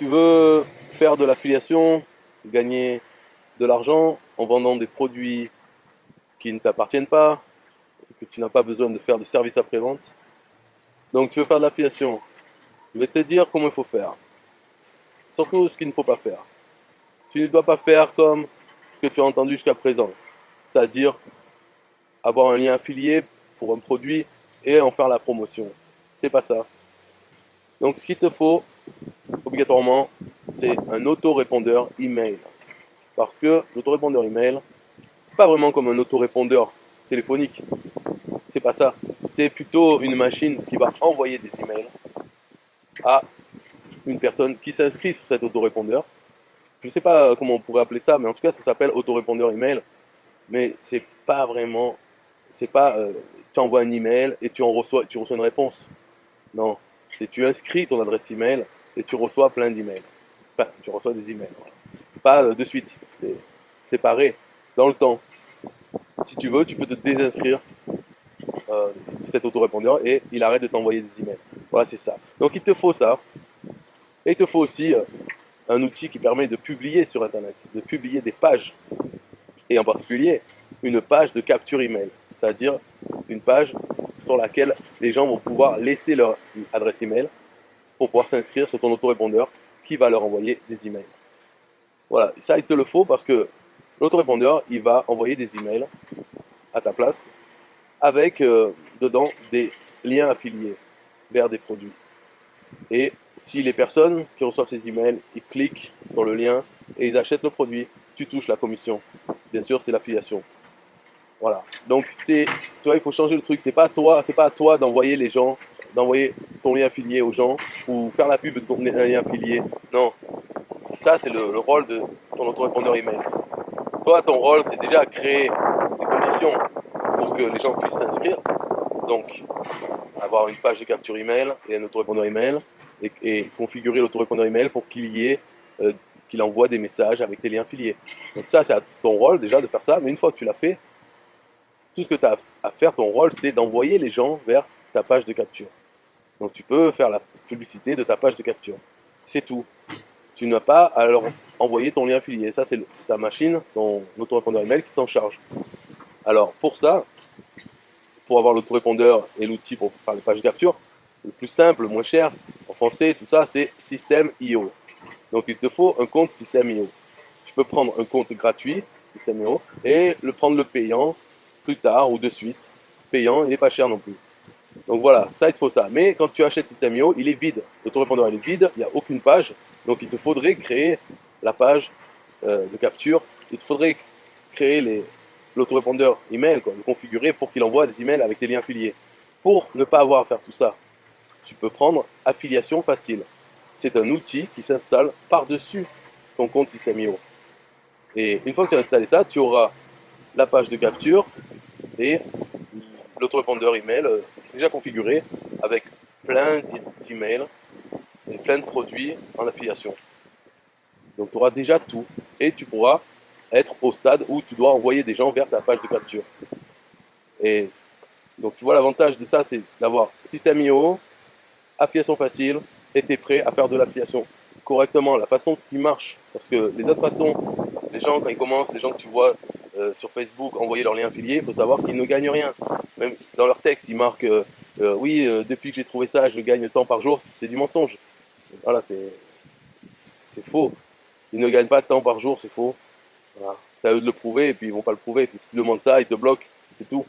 Tu veux faire de l'affiliation, gagner de l'argent en vendant des produits qui ne t'appartiennent pas, que tu n'as pas besoin de faire de service après-vente. Donc tu veux faire de l'affiliation. Je vais te dire comment il faut faire. Surtout ce qu'il ne faut pas faire. Tu ne dois pas faire comme ce que tu as entendu jusqu'à présent. C'est-à-dire avoir un lien affilié pour un produit et en faire la promotion. C'est pas ça. Donc ce qu'il te faut, obligatoirement, c'est un autorépondeur email. Parce que l'autorépondeur email, c'est pas vraiment comme un autorépondeur téléphonique. C'est pas ça. C'est plutôt une machine qui va envoyer des emails à une personne qui s'inscrit sur cet autorépondeur. Je sais pas comment on pourrait appeler ça, mais en tout cas, ça s'appelle autorépondeur email. Mais c'est pas vraiment. C'est pas. Tu envoies un email et tu reçois une réponse. Non. C'est tu inscris ton adresse email et tu reçois plein d'emails. Enfin, tu reçois des emails. Voilà. Pas de suite. C'est séparé dans le temps. Si tu veux, tu peux te désinscrire de cet autorépondeur et il arrête de t'envoyer des emails. Voilà, c'est ça. Donc il te faut ça. Et il te faut aussi un outil qui permet de publier sur Internet, de publier des pages. Et en particulier, une page de capture email. C'est-à-dire une page sur laquelle les gens vont pouvoir laisser leur adresse email pour pouvoir s'inscrire sur ton autorépondeur qui va leur envoyer des emails. Voilà, ça il te le faut parce que l'autorépondeur, il va envoyer des emails à ta place avec dedans des liens affiliés vers des produits. Et si les personnes qui reçoivent ces emails, ils cliquent sur le lien et ils achètent le produit, tu touches la commission. Bien sûr, c'est l'affiliation. Voilà. Donc tu vois, il faut changer le truc. C'est pas à toi d'envoyer les gens, d'envoyer ton lien affilié aux gens ou faire la pub de ton lien affilié. Non. Ça, c'est le rôle de ton autorépondeur email. Toi, ton rôle, c'est déjà créer des conditions pour que les gens puissent s'inscrire. Donc, avoir une page de capture email et un autorépondeur email et configurer l'autorépondeur email pour qu'il envoie des messages avec des liens affiliés. Donc ça, c'est ton rôle déjà de faire ça. Mais une fois que tu l'as fait, tout ce que tu as à faire, ton rôle, c'est d'envoyer les gens vers ta page de capture. Donc tu peux faire la publicité de ta page de capture. C'est tout. Tu n'as pas à leur envoyer ton lien affilié. Ça, c'est ta machine, ton autorépondeur email qui s'en charge. Alors pour ça, pour avoir l'autorépondeur et l'outil pour faire les pages de capture, le plus simple, le moins cher, en français, tout ça, c'est System.io. Donc il te faut un compte System.io. Tu peux prendre un compte gratuit, System.io, et prendre le payant plus tard ou de suite. Payant, il n'est pas cher non plus. Donc voilà, ça il te faut ça. Mais quand tu achètes System.io, il est vide. L'autorépondeur il est vide, il n'y a aucune page. Donc il te faudrait créer la page de capture. Il te faudrait créer l'autorépondeur email, quoi, le configurer pour qu'il envoie des emails avec des liens affiliés. Pour ne pas avoir à faire tout ça, tu peux prendre Affiliation Facile. C'est un outil qui s'installe par-dessus ton compte System.io. Et une fois que tu as installé ça, tu auras la page de capture et l'autorépondeur email déjà configuré avec plein d'emails et plein de produits en affiliation. Donc tu auras déjà tout et tu pourras être au stade où tu dois envoyer des gens vers ta page de capture. Et donc tu vois l'avantage de ça, c'est d'avoir System.io, affiliation facile, et tu es prêt à faire de l'affiliation correctement, la façon qui marche. Parce que les autres façons, les gens quand ils commencent, les gens que tu vois sur Facebook envoyer leurs liens affiliés, il faut savoir qu'ils ne gagnent rien. Même dans leur texte, ils marquent oui, depuis que j'ai trouvé ça, je gagne tant par jour, c'est du mensonge. Voilà, c'est faux. Ils ne gagnent pas tant par jour, c'est faux. Voilà. C'est à eux de le prouver et puis ils vont pas le prouver. Si tu demandes ça, ils te bloquent, c'est tout.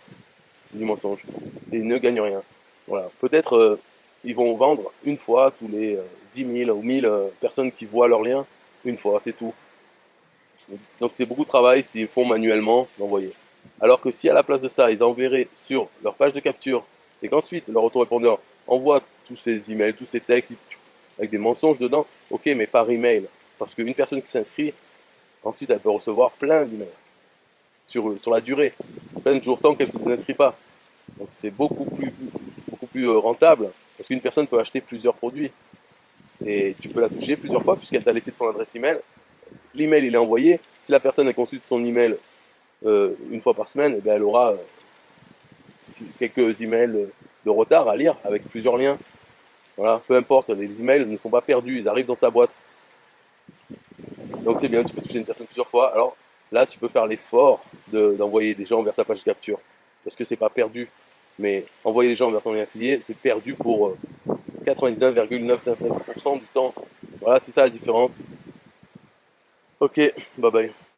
C'est du mensonge. Et ils ne gagnent rien. Voilà. Peut-être ils vont vendre une fois tous les 10 000 ou 1000 personnes qui voient leur lien, une fois, c'est tout. Donc c'est beaucoup de travail s'ils font manuellement d'envoyer. Alors que si à la place de ça, ils enverraient sur leur page de capture et qu'ensuite leur autorépondeur envoie tous ces emails, tous ces textes avec des mensonges dedans, ok, mais par email. Parce qu'une personne qui s'inscrit, ensuite elle peut recevoir plein d'emails sur la durée, plein de jours tant qu'elle ne s'inscrit pas. Donc c'est beaucoup plus rentable parce qu'une personne peut acheter plusieurs produits et tu peux la toucher plusieurs fois puisqu'elle t'a laissé son adresse email. L'email il est envoyé. Si la personne elle consulte son email une fois par semaine, eh bien, elle aura quelques emails de retard à lire avec plusieurs liens. Voilà, peu importe, les emails ne sont pas perdus, ils arrivent dans sa boîte. Donc c'est bien, tu peux toucher une personne plusieurs fois. Alors là, tu peux faire l'effort d'envoyer des gens vers ta page de capture. Parce que c'est pas perdu. Mais envoyer les gens vers ton lien affilié, c'est perdu pour 99,999% du temps. Voilà, c'est ça la différence. Ok, bye bye.